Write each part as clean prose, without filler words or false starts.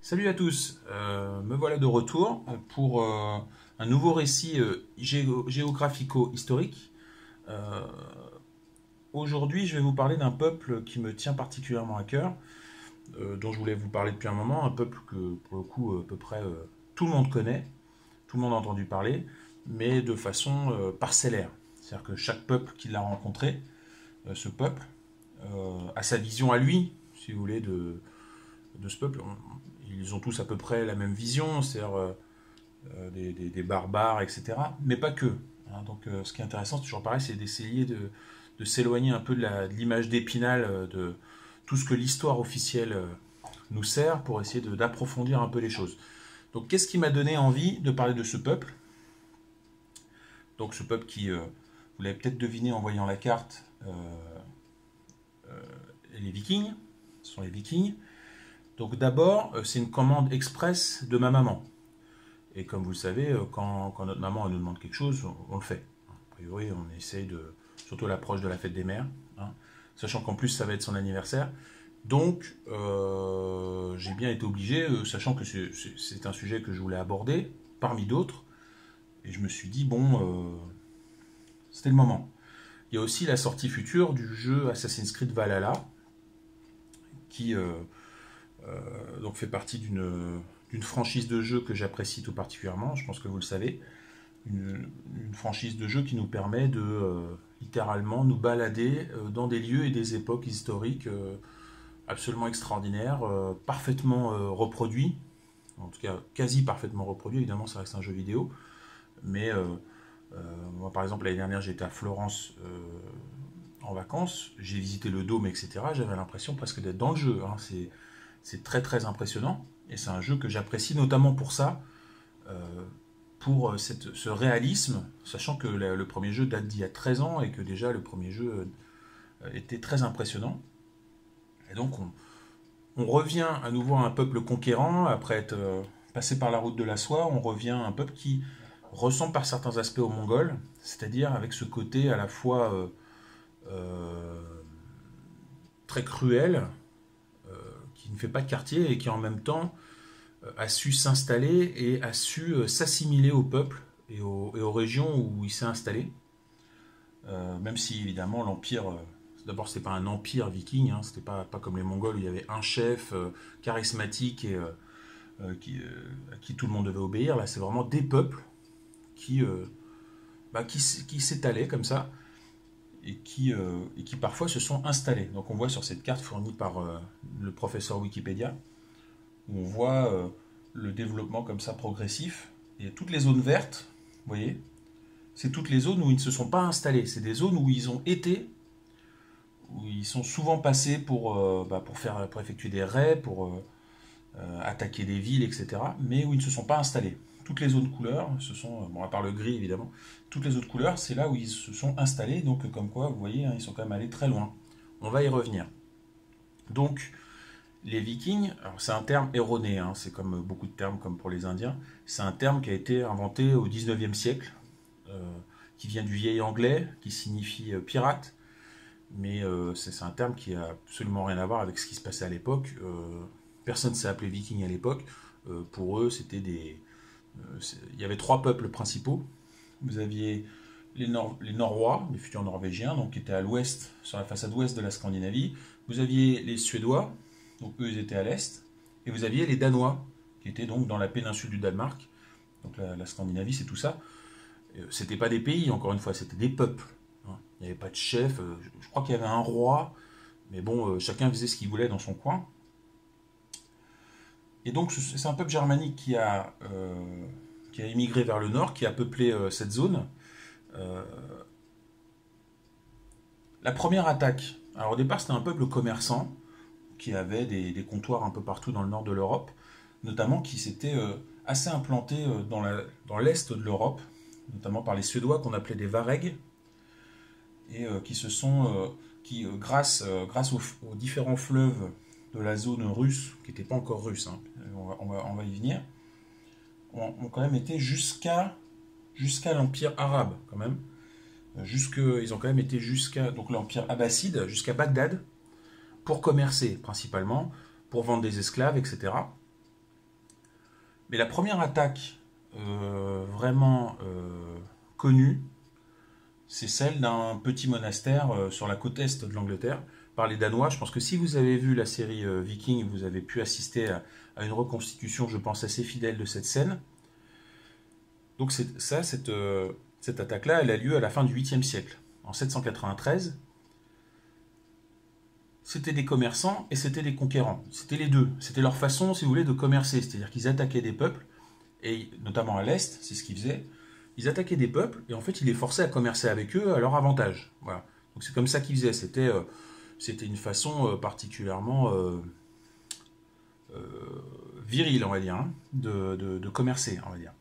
Salut à tous, me voilà de retour pour un nouveau récit géographico-historique. Euh, Aujourd'hui, je vais vous parler d'un peuple qui me tient particulièrement à cœur, dont je voulais vous parler depuis un moment, un peuple que, pour le coup, à peu près tout le monde connaît, tout le monde a entendu parler, mais de façon parcellaire. C'est-à-dire que chaque peuple qui l'a rencontré, ce peuple, a sa vision à lui, si vous voulez, de ce peuple. Ils ont tous à peu près la même vision, c'est-à-dire des barbares, etc. Mais pas que. Hein. Donc ce qui est intéressant, c'est toujours pareil, c'est d'essayer de s'éloigner un peu de l'image d'Épinal, de tout ce que l'histoire officielle nous sert pour essayer d'approfondir un peu les choses. Donc qu'est-ce qui m'a donné envie de parler de ce peuple? Donc ce peuple qui, vous l'avez peut-être deviné en voyant la carte, les Vikings, ce sont les Vikings. Donc d'abord, c'est une commande express de ma maman. Et comme vous le savez, quand notre maman nous demande quelque chose, on le fait. A priori, on essaye de, surtout à l'approche de la fête des mères, hein, sachant qu'en plus ça va être son anniversaire. Donc j'ai bien été obligé, sachant que c'est un sujet que je voulais aborder, parmi d'autres, et je me suis dit, bon, c'était le moment. Il y a aussi la sortie future du jeu Assassin's Creed Valhalla, qui donc fait partie d'une franchise de jeu que j'apprécie tout particulièrement, je pense que vous le savez, une franchise de jeu qui nous permet de littéralement nous balader dans des lieux et des époques historiques absolument extraordinaires, parfaitement reproduits, en tout cas quasi parfaitement reproduits, évidemment ça reste un jeu vidéo, mais moi par exemple l'année dernière j'étais à Florence en vacances, j'ai visité le Dôme, etc. J'avais l'impression presque d'être dans le jeu, hein. C'est très très impressionnant et c'est un jeu que j'apprécie notamment pour ça, pour ce réalisme, sachant que le premier jeu date d'il y a 13 ans et que déjà le premier jeu était très impressionnant. Et donc on revient à nouveau à un peuple conquérant, après être passé par la route de la soie, on revient à un peuple qui ressemble par certains aspects aux Mongols, c'est-à-dire avec ce côté à la fois très cruel, qui ne fait pas de quartier et qui en même temps a su s'installer et a su s'assimiler au peuple et aux régions où il s'est installé. Même si évidemment l'empire, d'abord c'était pas un empire viking, hein, c'était pas comme les Mongols où il y avait un chef charismatique et à qui tout le monde devait obéir. Là c'est vraiment des peuples qui, qui s'étalaient comme ça et qui parfois se sont installés. Donc on voit sur cette carte fournie par le professeur Wikipédia, où on voit le développement comme ça progressif. Et toutes les zones vertes, vous voyez, c'est toutes les zones où ils ne se sont pas installés. C'est des zones où ils ont été, où ils sont souvent passés pour effectuer des raids, pour attaquer des villes, etc. Mais où ils ne se sont pas installés. Toutes les autres couleurs, ce sont, bon, à part le gris évidemment, toutes les autres couleurs, c'est là où ils se sont installés. Donc comme quoi, vous voyez, hein, ils sont quand même allés très loin. On va y revenir. Donc, les Vikings, alors c'est un terme erroné, hein, c'est comme beaucoup de termes comme pour les Indiens, c'est un terme qui a été inventé au 19e siècle, qui vient du vieil anglais, qui signifie pirate, mais c'est un terme qui a absolument rien à voir avec ce qui se passait à l'époque. Personne ne s'est appelé Viking à l'époque. Pour eux, c'était il y avait trois peuples principaux. Vous aviez les Norrois, les futurs Norvégiens, donc qui étaient à l'ouest, sur la façade ouest de la Scandinavie. Vous aviez les Suédois, donc eux ils étaient à l'est, et vous aviez les Danois, qui étaient donc dans la péninsule du Danemark. Donc la Scandinavie, c'est tout ça. C'était pas des pays, encore une fois, c'était des peuples. Hein. Il n'y avait pas de chef, je crois qu'il y avait un roi, mais bon, chacun faisait ce qu'il voulait dans son coin. Et donc c'est un peuple germanique qui a émigré vers le nord, qui a peuplé cette zone. La première attaque, alors au départ c'était un peuple commerçant, qui avait des comptoirs un peu partout dans le nord de l'Europe, notamment qui s'était assez implanté dans l'est de l'Europe, notamment par les Suédois qu'on appelait des Varegs, et grâce aux différents fleuves de la zone russe, qui n'était pas encore russe, hein, on va y venir, ont quand même été jusqu'à l'Empire arabe, quand même. Ils ont quand même été jusqu'à donc l'Empire abbasside, jusqu'à Bagdad, pour commercer principalement, pour vendre des esclaves, etc. Mais la première attaque vraiment connue, c'est celle d'un petit monastère sur la côte est de l'Angleterre, par les Danois. Je pense que si vous avez vu la série Viking, vous avez pu assister à une reconstitution, je pense, assez fidèle de cette scène. Donc cette attaque-là, elle a lieu à la fin du 8e siècle. En 793, c'était des commerçants et c'était des conquérants. C'était les deux. C'était leur façon, si vous voulez, de commercer. C'est-à-dire qu'ils attaquaient des peuples, et notamment à l'Est, c'est ce qu'ils faisaient. Ils attaquaient des peuples, et en fait, ils les forçaient à commercer avec eux à leur avantage. Voilà. Donc c'est comme ça qu'ils faisaient. C'était une façon particulièrement virile, on va dire, hein, de commercer, on va dire.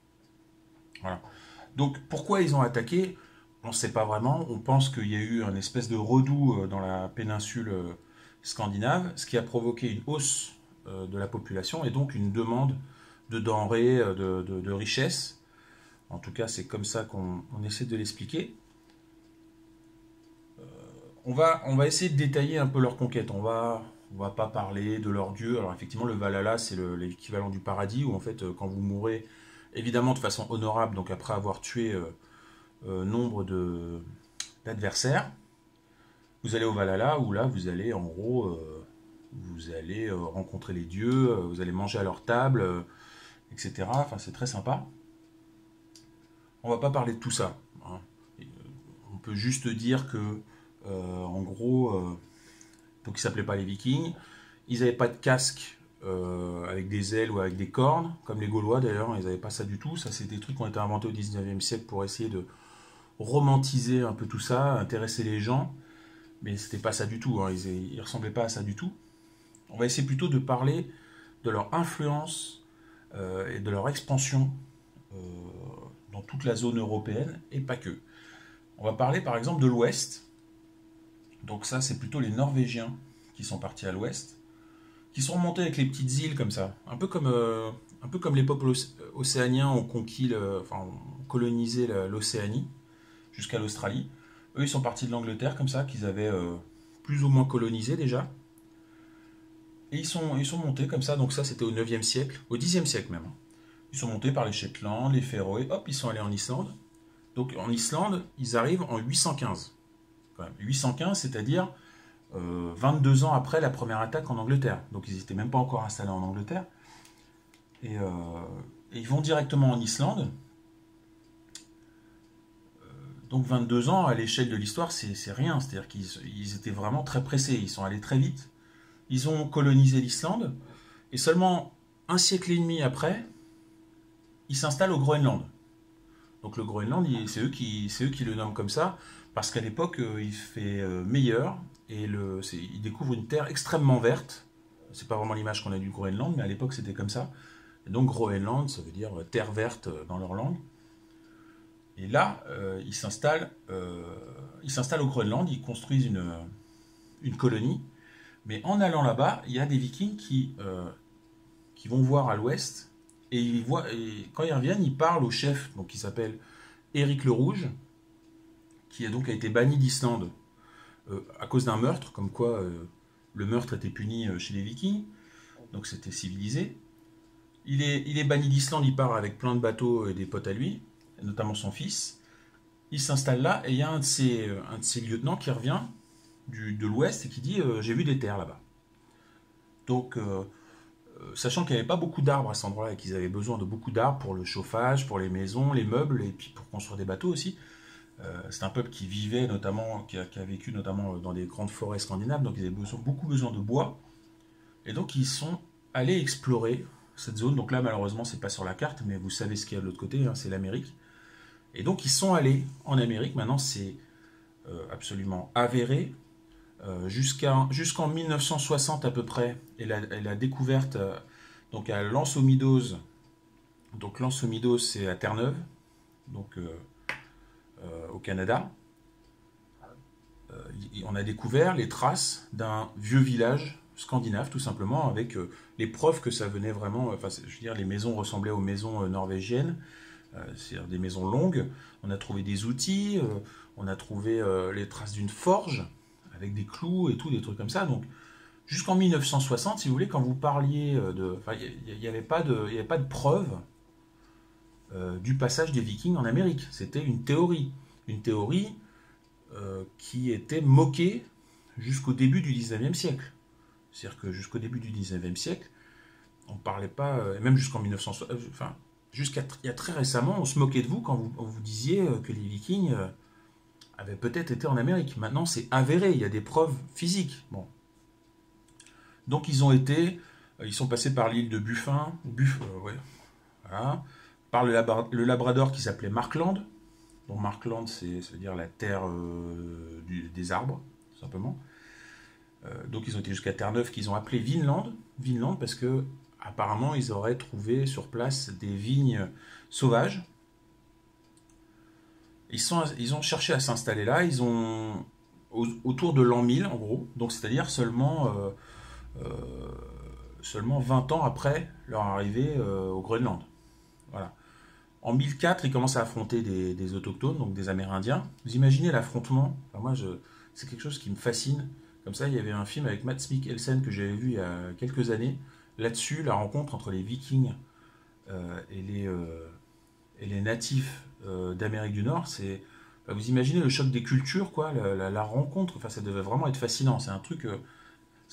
Voilà. Donc pourquoi ils ont attaqué? On ne sait pas vraiment. On pense qu'il y a eu un espèce de redout dans la péninsule scandinave, ce qui a provoqué une hausse de la population et donc une demande de denrées, de richesses. En tout cas, c'est comme ça qu'on essaie de l'expliquer. On va essayer de détailler un peu leur conquête. On va pas parler de leur dieu. Alors effectivement, le Valhalla, c'est l'équivalent du paradis, où en fait, quand vous mourrez, évidemment de façon honorable, donc après avoir tué nombre d'adversaires, vous allez au Valhalla, où là, vous allez en gros, vous allez rencontrer les dieux, vous allez manger à leur table, etc. Enfin, c'est très sympa. On va pas parler de tout ça, hein. On peut juste dire que, en gros, donc ils s'appelaient pas les Vikings. Ils n'avaient pas de casque avec des ailes ou avec des cornes, comme les Gaulois d'ailleurs. Ils n'avaient pas ça du tout. Ça, c'est des trucs qui ont été inventés au 19e siècle pour essayer de romantiser un peu tout ça, intéresser les gens. Mais c'était pas ça du tout, hein. Ils ressemblaient pas à ça du tout. On va essayer plutôt de parler de leur influence et de leur expansion euh, dans toute la zone européenne et pas que. On va parler par exemple de l'Ouest. Donc ça, c'est plutôt les Norvégiens qui sont partis à l'Ouest, qui sont remontés avec les petites îles comme ça, un peu comme les peuples océaniens ont ont colonisé l'Océanie jusqu'à l'Australie. Eux, ils sont partis de l'Angleterre comme ça, qu'ils avaient plus ou moins colonisé déjà. Et ils sont montés comme ça, donc ça c'était au 9e siècle, au 10e siècle même, hein. Ils sont montés par les Shetland, les Féroé, hop, ils sont allés en Islande. Donc en Islande, ils arrivent en 815. Quand même. 815, c'est-à-dire 22 ans après la première attaque en Angleterre. Donc ils n'étaient même pas encore installés en Angleterre. Et, euh, et ils vont directement en Islande. Donc 22 ans, à l'échelle de l'histoire, c'est rien. C'est-à-dire qu'ils étaient vraiment très pressés. Ils sont allés très vite. Ils ont colonisé l'Islande. Et seulement un siècle et demi après, ils s'installent au Groenland. Donc le Groenland, c'est eux qui le nomment comme ça, parce qu'à l'époque, il fait meilleur, et ils découvrent une terre extrêmement verte. C'est pas vraiment l'image qu'on a du Groenland, mais à l'époque c'était comme ça. Et donc Groenland, ça veut dire terre verte dans leur langue. Et là, ils s'installent au Groenland, ils construisent une colonie. Mais en allant là-bas, il y a des Vikings qui vont voir à l'ouest, et quand ils reviennent, ils parlent au chef, donc qui s'appelle Éric le Rouge, qui a été banni d'Islande à cause d'un meurtre, comme quoi le meurtre était puni chez les Vikings, donc c'était civilisé. Il est banni d'Islande, il part avec plein de bateaux et des potes à lui, notamment son fils. Il s'installe là, et il y a un de ses lieutenants qui revient de l'ouest et qui dit j'ai vu des terres là-bas. Donc, sachant qu'il n'y avait pas beaucoup d'arbres à cet endroit-là et qu'ils avaient besoin de beaucoup d'arbres pour le chauffage, pour les maisons, les meubles et puis pour construire des bateaux aussi. C'est un peuple qui vivait notamment, qui a vécu notamment dans des grandes forêts scandinaves, donc ils avaient beaucoup besoin de bois. Et donc ils sont allés explorer cette zone. Donc là, malheureusement, c'est pas sur la carte, mais vous savez ce qu'il y a de l'autre côté, hein, c'est l'Amérique. Et donc ils sont allés en Amérique. Maintenant, c'est absolument avéré. Jusqu'en 1960 à peu près, et la découverte donc à Lens-aux-Midoses. Donc Lens-aux-Midoses, c'est à Terre-Neuve, donc au Canada. On a découvert les traces d'un vieux village scandinave, tout simplement, avec les preuves que ça venait vraiment. Enfin, je veux dire, les maisons ressemblaient aux maisons norvégiennes, c'est-à-dire des maisons longues. On a trouvé des outils, on a trouvé les traces d'une forge avec des clous et tout, des trucs comme ça. Donc Jusqu'en 1960, si vous voulez, quand vous parliez de... Enfin, il n'y avait pas de preuve du passage des Vikings en Amérique. C'était une théorie. Une théorie qui était moquée jusqu'au début du 19e siècle. C'est-à-dire que jusqu'au début du 19e siècle, on ne parlait pas, même jusqu'en 1960, enfin, jusqu'à il y a très récemment, on se moquait de vous quand vous disiez que les Vikings avaient peut-être été en Amérique. Maintenant, c'est avéré, il y a des preuves physiques. Bon. Donc, ils sont passés par l'île de Buffin, ouais, voilà, par le Labrador qui s'appelait Markland. Donc, Markland, ça veut dire la terre des arbres, tout simplement. Donc ils ont été jusqu'à Terre-Neuve qu'ils ont appelé Vinland, Vinland parce que apparemment ils auraient trouvé sur place des vignes sauvages. Ils ont cherché à s'installer là, autour de l'an 1000 en gros, donc c'est-à-dire euh, seulement 20 ans après leur arrivée au Groenland. Voilà. En 1004, ils commencent à affronter des autochtones, donc des Amérindiens. Vous imaginez l'affrontement? Enfin, c'est quelque chose qui me fascine. Comme ça, il y avait un film avec Mads Mikkelsen que j'avais vu il y a quelques années. Là-dessus, la rencontre entre les Vikings euh, et, les, euh, et les natifs d'Amérique du Nord, enfin, vous imaginez le choc des cultures, quoi, la rencontre. Enfin, ça devait vraiment être fascinant. C'est un truc.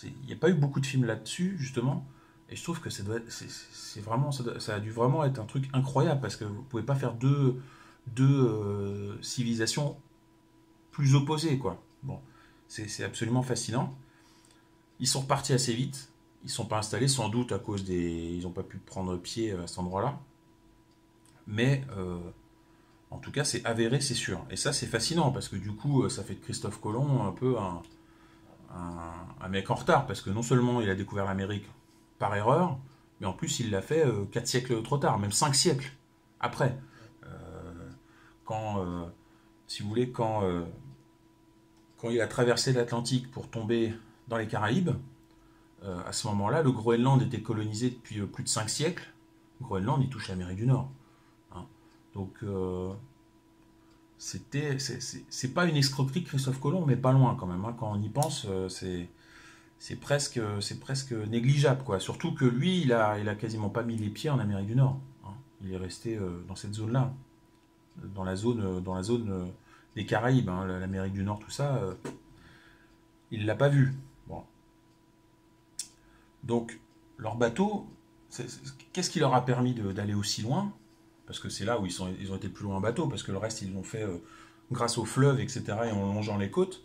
Il n'y a pas eu beaucoup de films là-dessus, justement. Et je trouve que c'est vraiment, ça a dû vraiment être un truc incroyable parce que vous ne pouvez pas faire deux civilisations plus opposées, quoi. Bon, c'est absolument fascinant. Ils sont repartis assez vite. Ils ne sont pas installés, sans doute à cause des. Ils n'ont pas pu prendre pied à cet endroit-là. Mais en tout cas, c'est avéré, c'est sûr. Et ça, c'est fascinant parce que du coup, ça fait de Christophe Colomb un peu un mec en retard parce que non seulement il a découvert l'Amérique par erreur, mais en plus il l'a fait 4 siècles trop tard, même 5 siècles après. Quand, si vous voulez, quand il a traversé l'Atlantique pour tomber dans les Caraïbes, à ce moment-là, le Groenland était colonisé depuis plus de 5 siècles. Le Groenland, il touche l'Amérique du Nord. Hein. Donc, c'est pas une escroquerie de Christophe Colomb, mais pas loin quand même. Hein. Quand on y pense, c'est presque négligeable, quoi. Surtout que lui, il a quasiment pas mis les pieds en Amérique du Nord. Hein. Il est resté dans cette zone-là, dans la zone des Caraïbes, hein, l'Amérique du Nord, tout ça, il l'a pas vu. Bon. Donc, leur bateau, qu'est-ce qui leur a permis d'aller aussi loin? Parce que c'est là où ils ont été plus loin en bateau, parce que le reste, ils l'ont fait grâce aux fleuves, etc., et en longeant les côtes.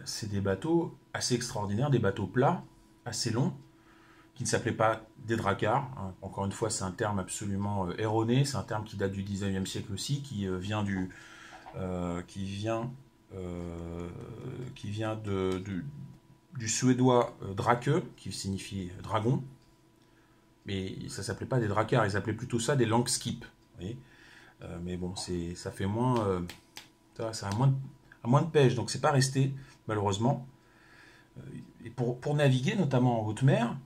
C'est des bateaux assez extraordinaires, des bateaux plats, assez longs, qui ne s'appelaient pas des dracars. Hein. Encore une fois, c'est un terme absolument erroné, c'est un terme qui date du 19e siècle aussi, qui vient, du suédois drake, qui signifie dragon, mais ça s'appelait pas des dracars, ils appelaient plutôt ça des langskip. Vous voyez. Mais bon, ça fait moins, ça a moins de pêche, donc c'est pas resté malheureusement. Et pour naviguer, notamment en haute mer,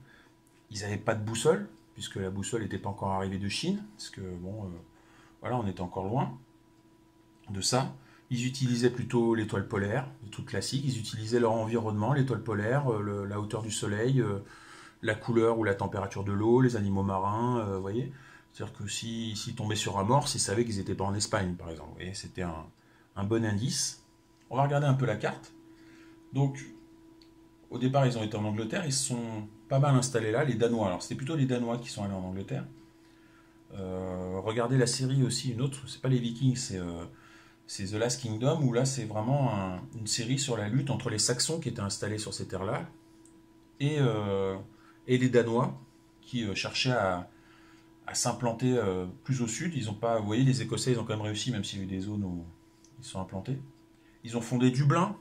ils n'avaient pas de boussole, puisque la boussole n'était pas encore arrivée de Chine, parce que bon, voilà, on était encore loin de ça. Ils utilisaient plutôt l'étoile polaire, des trucs classiques. Ils utilisaient leur environnement, l'étoile polaire, la hauteur du soleil, la couleur ou la température de l'eau, les animaux marins, vous voyez. C'est-à-dire que s'ils tombaient sur un morse, ils savaient qu'ils n'étaient pas en Espagne, par exemple. Vous voyez, c'était un bon indice. On va regarder un peu la carte. Donc, au départ, ils ont été en Angleterre, ils se sont pas mal installés là, les Danois. Alors, c'était plutôt les Danois qui sont allés en Angleterre. Regardez la série aussi, une autre, c'est pas les Vikings, c'est The Last Kingdom, où là, c'est vraiment une série sur la lutte entre les Saxons qui étaient installés sur ces terres-là et, les Danois qui cherchaient à s'implanter plus au sud. Ils ont pas, vous voyez, les Écossais, ils ont quand même réussi, même s'il y a eu des zones où ils sont implantés. Ils ont fondé Dublin,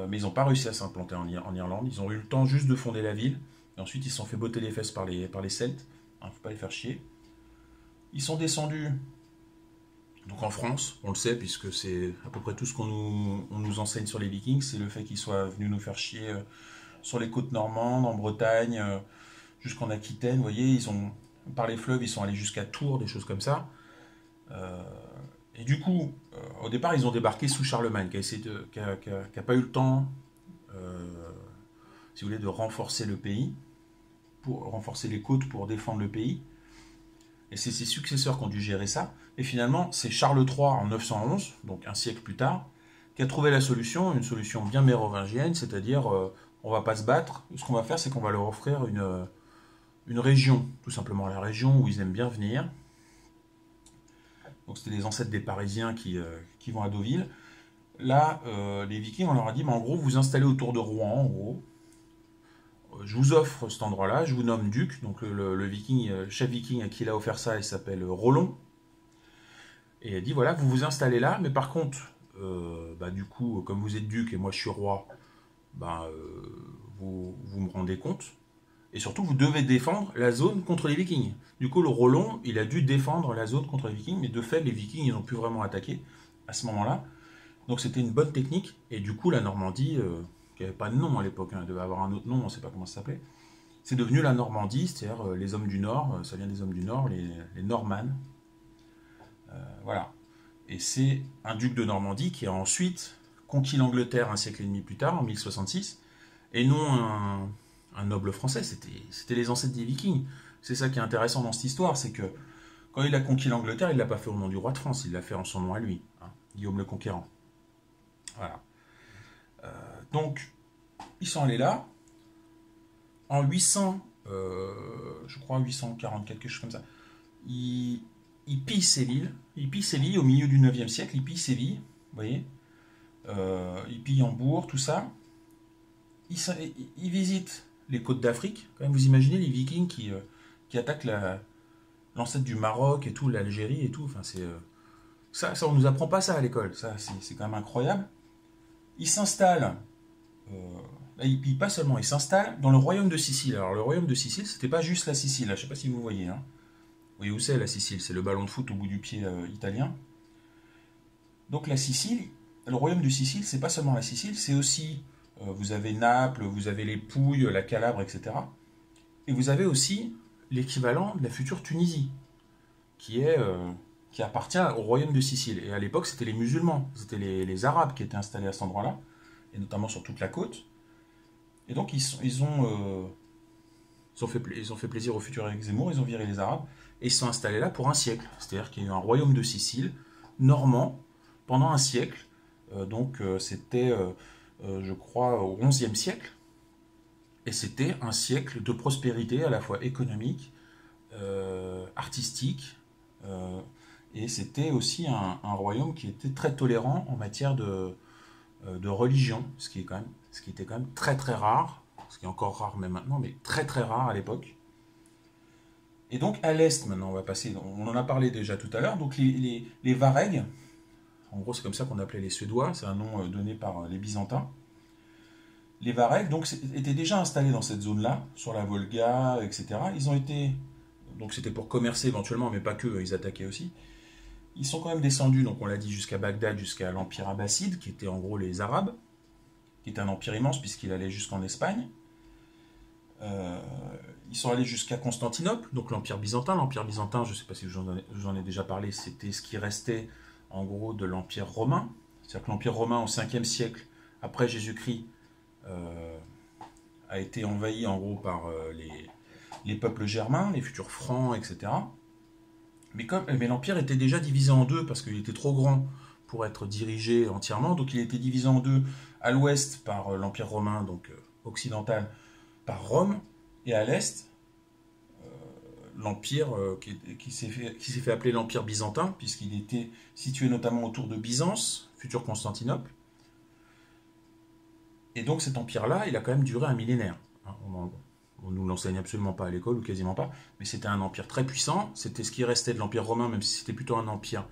mais ils n'ont pas réussi à s'implanter en Irlande. Ils ont eu le temps juste de fonder la ville. Et ensuite, ils se sont fait botter les fesses par les Celtes. Il ne faut pas les faire chier. Ils sont descendus donc en France, on le sait, puisque c'est à peu près tout ce on nous enseigne sur les Vikings, c'est le fait qu'ils soient venus nous faire chier sur les côtes normandes, en Bretagne, jusqu'en Aquitaine. Vous voyez, par les fleuves, ils sont allés jusqu'à Tours, des choses comme ça. Euh, et du coup, au départ, ils ont débarqué sous Charlemagne, qui a pas eu le temps si vous voulez, de renforcer le pays, pour renforcer les côtes pour défendre le pays. Et c'est ses successeurs qui ont dû gérer ça. Et finalement, c'est Charles III en 911, donc un siècle plus tard, qui a trouvé la solution, une solution bien mérovingienne, c'est-à-dire on va pas se battre. Ce qu'on va faire, c'est qu'on va leur offrir une région, tout simplement la région où ils aiment bien venir. Donc c'était les ancêtres des Parisiens qui vont à Deauville. Là, les Vikings, on leur a dit, mais en gros, vous vous installez autour de Rouen, en gros. Je vous offre cet endroit-là, je vous nomme duc. Donc le viking, chef viking à qui il a offert ça, il s'appelle Rollon. Et il a dit, voilà, vous vous installez là, mais par contre, du coup, comme vous êtes duc et moi je suis roi, vous me rendez compte. Et surtout, vous devez défendre la zone contre les Vikings. Du coup, le Rollon, il a dû défendre la zone contre les Vikings, mais de fait, les Vikings, ils n'ont plus vraiment attaqué à ce moment-là. Donc c'était une bonne technique. Et du coup, la Normandie, qui n'avait pas de nom à l'époque, elle devait avoir un autre nom, on ne sait pas comment ça s'appelait, c'est devenu la Normandie, c'est-à-dire les hommes du Nord, ça vient des hommes du Nord, les Normannes. Voilà. Et c'est un duc de Normandie qui a ensuite conquis l'Angleterre un siècle et demi plus tard, en 1066, et non un noble français, c'était les ancêtres des Vikings. C'est ça qui est intéressant dans cette histoire, c'est que quand il a conquis l'Angleterre, il ne l'a pas fait au nom du roi de France, il l'a fait en son nom à lui, hein, Guillaume le Conquérant. Voilà. Donc, ils sont allés là. En 800, je crois 840, quelque chose comme ça, ils pillent Séville. Ils pillent Séville au milieu du 9e siècle, ils pillent Séville, vous voyez. Ils pillent Hambourg, tout ça. Ils visitent les côtes d'Afrique. Quand même, vous imaginez les Vikings qui attaquent l'ancêtre du Maroc et tout, l'Algérie et tout. Enfin, ça, on nous apprend pas ça à l'école. Ça, c'est quand même incroyable. Ils s'installent. Ils pillent pas seulement, ils s'installent dans le royaume de Sicile. Alors, le royaume de Sicile, c'était pas juste la Sicile. Là, je sais pas si vous voyez. Hein. Vous voyez où c'est la Sicile? C'est le ballon de foot au bout du pied italien. Donc, la Sicile, le royaume de Sicile, c'est pas seulement la Sicile, c'est aussi. Vous avez Naples, vous avez les Pouilles, la Calabre, etc. Et vous avez aussi l'équivalent de la future Tunisie, qui appartient au royaume de Sicile. Et à l'époque, c'était les musulmans, c'était les Arabes qui étaient installés à cet endroit-là, et notamment sur toute la côte. Et donc, ils ont fait plaisir au futur avec Zemmour, ils ont viré les Arabes, et ils se sont installés là pour un siècle. C'est-à-dire qu'il y a eu un royaume de Sicile, normand, pendant un siècle. C'était... je crois, au XIe siècle. Et c'était un siècle de prospérité à la fois économique, artistique, et c'était aussi un royaume qui était très tolérant en matière de religion, ce qui était quand même très très rare, ce qui est encore rare même maintenant, mais très très rare à l'époque. Et donc à l'est, maintenant, on va passer, on en a parlé déjà tout à l'heure, donc les Varegs, en gros c'est comme ça qu'on appelait les Suédois, c'est un nom donné par les Byzantins. Les Varegs donc, étaient déjà installés dans cette zone-là, sur la Volga, etc. Ils ont été, donc c'était pour commercer éventuellement, mais pas que, ils attaquaient aussi. Ils sont quand même descendus, donc on l'a dit, jusqu'à Bagdad, jusqu'à l'Empire abbasside, qui était en gros les Arabes, qui était un empire immense puisqu'il allait jusqu'en Espagne. Ils sont allés jusqu'à Constantinople, donc l'Empire byzantin. L'Empire byzantin, je ne sais pas si je vous en ai déjà parlé, c'était ce qui restait en gros de l'Empire romain. C'est-à-dire que l'Empire romain au 5e siècle, après Jésus-Christ, a été envahi en gros par les peuples germains, les futurs francs, etc. Mais l'Empire était déjà divisé en deux parce qu'il était trop grand pour être dirigé entièrement. Donc il était divisé en deux à l'ouest par l'Empire romain, donc occidental, par Rome, et à l'est, l'Empire qui s'est fait appeler l'Empire byzantin, puisqu'il était situé notamment autour de Byzance, futur Constantinople. Et donc cet empire-là, il a quand même duré un millénaire. On ne nous l'enseigne absolument pas à l'école, ou quasiment pas, mais c'était un empire très puissant, c'était ce qui restait de l'Empire romain, même si c'était plutôt un empire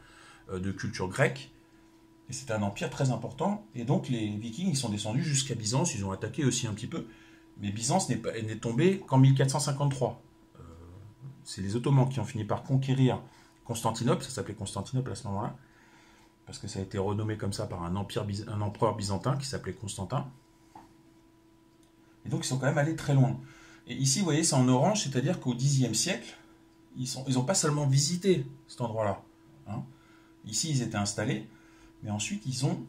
de culture grecque, et c'était un empire très important, et donc les Vikings, ils sont descendus jusqu'à Byzance, ils ont attaqué aussi un petit peu, mais Byzance n'est tombé qu'en 1453. C'est les Ottomans qui ont fini par conquérir Constantinople, ça s'appelait Constantinople à ce moment-là, parce que ça a été renommé comme ça par un empereur byzantin qui s'appelait Constantin. Et donc ils sont quand même allés très loin. Et ici, vous voyez, c'est en orange, c'est-à-dire qu'au Xe siècle, ils n'ont pas seulement visité cet endroit-là. Hein. Ici, ils étaient installés, mais ensuite, ils ont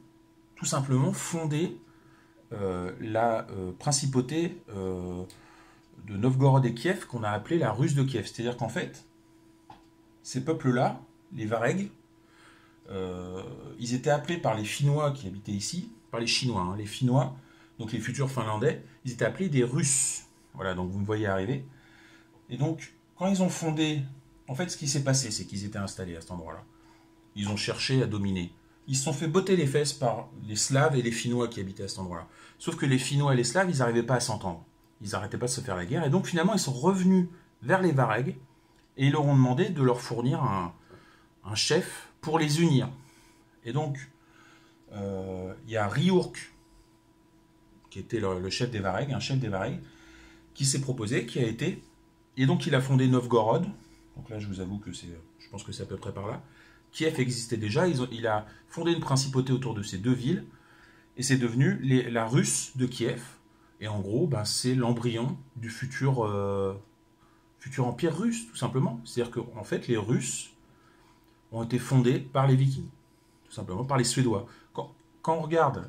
tout simplement fondé la principauté de Novgorod et Kiev qu'on a appelée la Russe de Kiev. C'est-à-dire qu'en fait, ces peuples-là, les Varegs, ils étaient appelés par les Finnois qui habitaient ici, par les Chinois, hein, les Finnois, donc les futurs Finlandais, ils étaient appelés des Russes. Voilà, donc vous me voyez arriver. Et donc, quand ils ont fondé, en fait, ce qui s'est passé, c'est qu'ils étaient installés à cet endroit-là. Ils ont cherché à dominer. Ils se sont fait botter les fesses par les Slaves et les Finnois qui habitaient à cet endroit-là. Sauf que les Finnois et les Slaves, ils n'arrivaient pas à s'entendre. Ils n'arrêtaient pas de se faire la guerre. Et donc, finalement, ils sont revenus vers les Varegs et ils leur ont demandé de leur fournir un chef pour les unir. Et donc, il y a Ryurk, qui était le chef des Varegs, un chef des Varegs, qui s'est proposé, qui a été... Et donc, il a fondé Novgorod. Donc là, je vous avoue que je pense que c'est à peu près par là. Kiev existait déjà. Il a fondé une principauté autour de ces deux villes. Et c'est devenu la Russe de Kiev. Et en gros, ben, c'est l'embryon du futur empire russe, tout simplement. C'est-à-dire qu'en fait, les Russes ont été fondés par les Vikings. Tout simplement, par les Suédois. Quand on regarde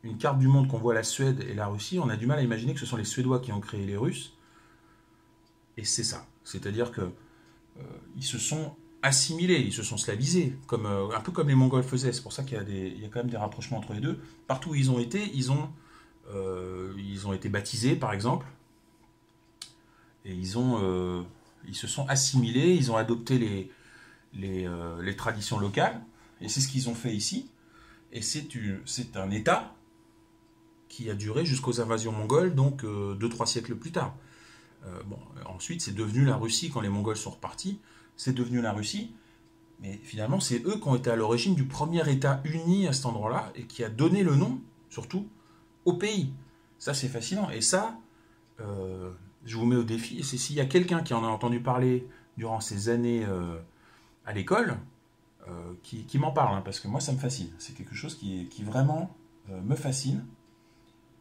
une carte du monde, qu'on voit la Suède et la Russie, on a du mal à imaginer que ce sont les Suédois qui ont créé les Russes. Et c'est ça. C'est-à-dire que ils se sont assimilés, ils se sont slavisés, un peu comme les Mongols faisaient. C'est pour ça qu'il y a quand même des rapprochements entre les deux. Partout où ils ont été, ils ont été baptisés, par exemple. Et ils se sont assimilés, ils ont adopté les traditions locales. Et c'est ce qu'ils ont fait ici. Et c'est un État qui a duré jusqu'aux invasions mongoles, donc 2-3 siècles plus tard. Ensuite, c'est devenu la Russie quand les Mongols sont repartis. C'est devenu la Russie. Mais finalement, c'est eux qui ont été à l'origine du premier État uni à cet endroit-là et qui a donné le nom, surtout, au pays. Ça, c'est fascinant. Et ça, je vous mets au défi. C'est s'il y a quelqu'un qui en a entendu parler durant ces années à l'école, qui m'en parle, hein, parce que moi, ça me fascine. C'est quelque chose qui vraiment me fascine.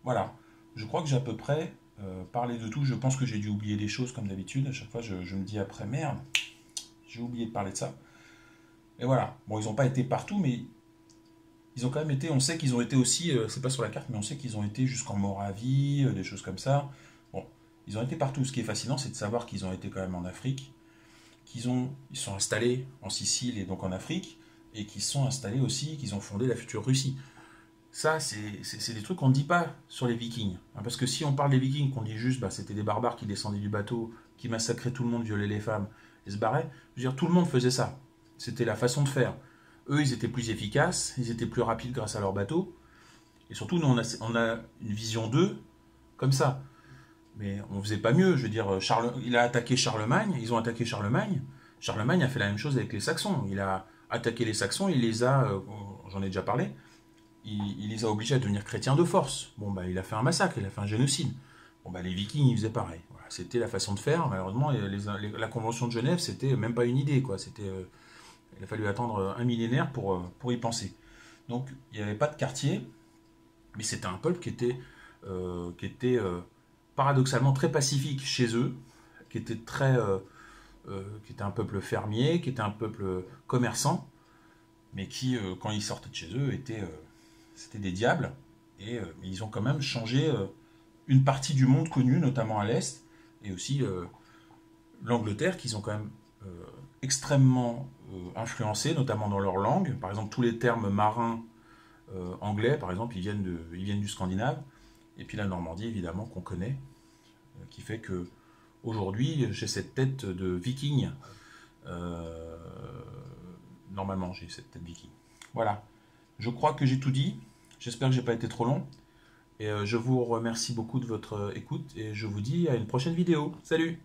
Voilà. Je crois que j'ai à peu près parlé de tout. Je pense que j'ai dû oublier des choses, comme d'habitude. À chaque fois, je me dis après, merde, j'ai oublié de parler de ça. Et voilà. Bon, ils n'ont pas été partout, mais ils ont quand même été, on sait qu'ils ont été aussi, c'est pas sur la carte, mais on sait qu'ils ont été jusqu'en Moravie, des choses comme ça. Bon, ils ont été partout. Ce qui est fascinant, c'est de savoir qu'ils ont été quand même en Afrique, ils sont installés en Sicile et donc en Afrique, et qu'ils sont installés aussi, qu'ils ont fondé la future Russie. Ça, c'est des trucs qu'on ne dit pas sur les Vikings. Parce que si on parle des Vikings, qu'on dit juste, bah, c'était des barbares qui descendaient du bateau, qui massacraient tout le monde, violaient les femmes, et se barraient, je veux dire, tout le monde faisait ça. C'était la façon de faire. Eux, ils étaient plus efficaces, ils étaient plus rapides grâce à leur bateau. Et surtout, nous, on a une vision d'eux comme ça. Mais on ne faisait pas mieux. Je veux dire, il a attaqué Charlemagne, ils ont attaqué Charlemagne. Charlemagne a fait la même chose avec les Saxons. Il a attaqué les Saxons, il les a, j'en ai déjà parlé, il les a obligés à devenir chrétiens de force. Bon, bah, il a fait un massacre, il a fait un génocide. Bon, bah, les Vikings, ils faisaient pareil. Voilà, c'était la façon de faire. Malheureusement, la Convention de Genève, c'était même pas une idée, quoi. Il a fallu attendre un millénaire pour y penser. Donc, il n'y avait pas de quartier, mais c'était un peuple qui était paradoxalement très pacifique chez eux, qui était qui était un peuple fermier, qui était un peuple commerçant, mais qui, quand ils sortaient de chez eux, c'était des diables. Et ils ont quand même changé une partie du monde connu, notamment à l'Est, et aussi l'Angleterre, qu'ils ont quand même extrêmement influencé, notamment dans leur langue. Par exemple, tous les termes marins anglais, par exemple, ils viennent du Scandinave. Et puis la Normandie, évidemment, qu'on connaît, qui fait que aujourd'hui, j'ai cette tête de viking. Normalement, j'ai cette tête viking. Voilà. Je crois que j'ai tout dit. J'espère que j'ai pas été trop long. Et je vous remercie beaucoup de votre écoute. Et je vous dis à une prochaine vidéo. Salut!